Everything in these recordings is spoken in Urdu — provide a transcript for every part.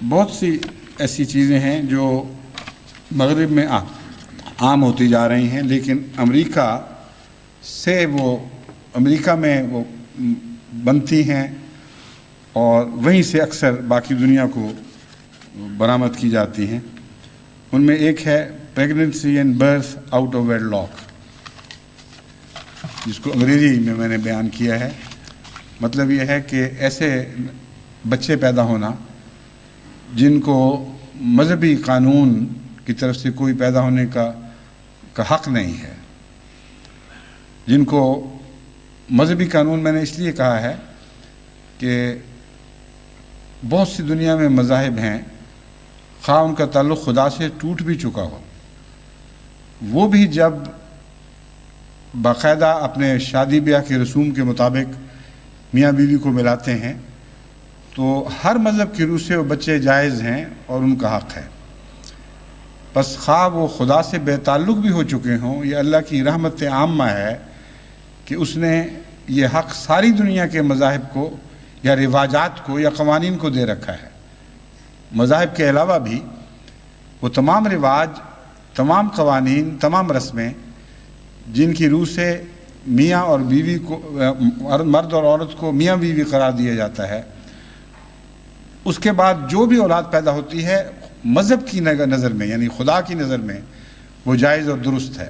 بہت سی ایسی چیزیں ہیں جو مغرب میں عام ہوتی جا رہی ہیں، لیکن امریکہ میں وہ بنتی ہیں اور وہیں سے اکثر باقی دنیا کو برآمد کی جاتی ہیں۔ ان میں ایک ہے pregnancy and birth out of wedlock, جس کو انگریزی میں نے بیان کیا ہے۔ مطلب یہ ہے کہ ایسے بچے پیدا ہونا جن کو مذہبی قانون کی طرف سے کوئی پیدا ہونے کا حق نہیں ہے، جن کو مذہبی قانون میں نے اس لیے کہا ہے کہ بہت سی دنیا میں مذاہب ہیں، خواہ ان کا تعلق خدا سے ٹوٹ بھی چکا ہو، وہ بھی جب باقاعدہ اپنے شادی بیاہ کے رسوم کے مطابق میاں بیوی کو ملاتے ہیں تو ہر مذہب کی روح سے وہ بچے جائز ہیں اور ان کا حق ہے۔ بس خواہ وہ خدا سے بے تعلق بھی ہو چکے ہوں، یہ اللہ کی رحمت عامہ ہے کہ اس نے یہ حق ساری دنیا کے مذاہب کو یا رواجات کو یا قوانین کو دے رکھا ہے۔ مذاہب کے علاوہ بھی وہ تمام رواج، تمام قوانین، تمام رسمیں جن کی روح سے میاں اور بیوی کو، مرد اور عورت کو میاں بیوی قرار دیا جاتا ہے، اس کے بعد جو بھی اولاد پیدا ہوتی ہے مذہب کی نظر میں، یعنی خدا کی نظر میں وہ جائز اور درست ہے۔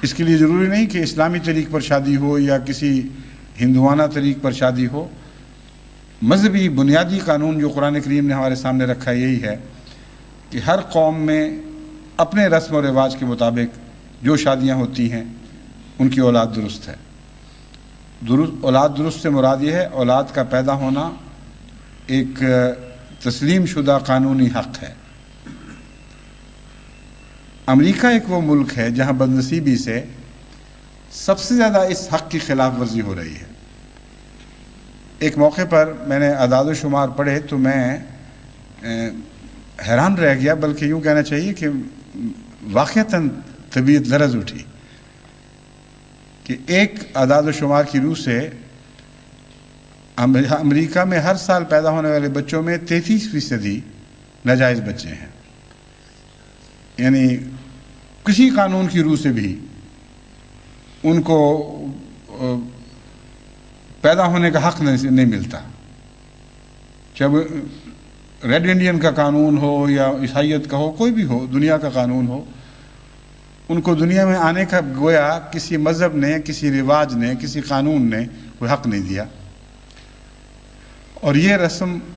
اس کے لیے ضروری نہیں کہ اسلامی طریق پر شادی ہو یا کسی ہندوانہ طریق پر شادی ہو۔ مذہبی بنیادی قانون جو قرآن کریم نے ہمارے سامنے رکھا ہے یہی ہے کہ ہر قوم میں اپنے رسم و رواج کے مطابق جو شادیاں ہوتی ہیں ان کی اولاد درست ہے۔ اولاد درست سے مراد یہ ہے اولاد کا پیدا ہونا ایک تسلیم شدہ قانونی حق ہے۔ امریکہ ایک وہ ملک ہے جہاں بدنصیبی سے سب سے زیادہ اس حق کی خلاف ورزی ہو رہی ہے۔ ایک موقع پر میں نے اعداد و شمار پڑھے تو میں حیران رہ گیا، بلکہ یوں کہنا چاہیے کہ واقعتاً طبیعت لرز اٹھی کہ ایک اعداد و شمار کی روح سے امریکہ میں ہر سال پیدا ہونے والے بچوں میں 33% ناجائز بچے ہیں۔ یعنی کسی قانون کی روح سے بھی ان کو پیدا ہونے کا حق نہیں ملتا، چاہے ریڈ انڈین کا قانون ہو یا عیسائیت کا ہو، کوئی بھی ہو، دنیا کا قانون ہو، ان کو دنیا میں آنے کا گویا کسی مذہب نے، کسی رواج نے، کسی قانون نے کوئی حق نہیں دیا۔ اور یہ رسم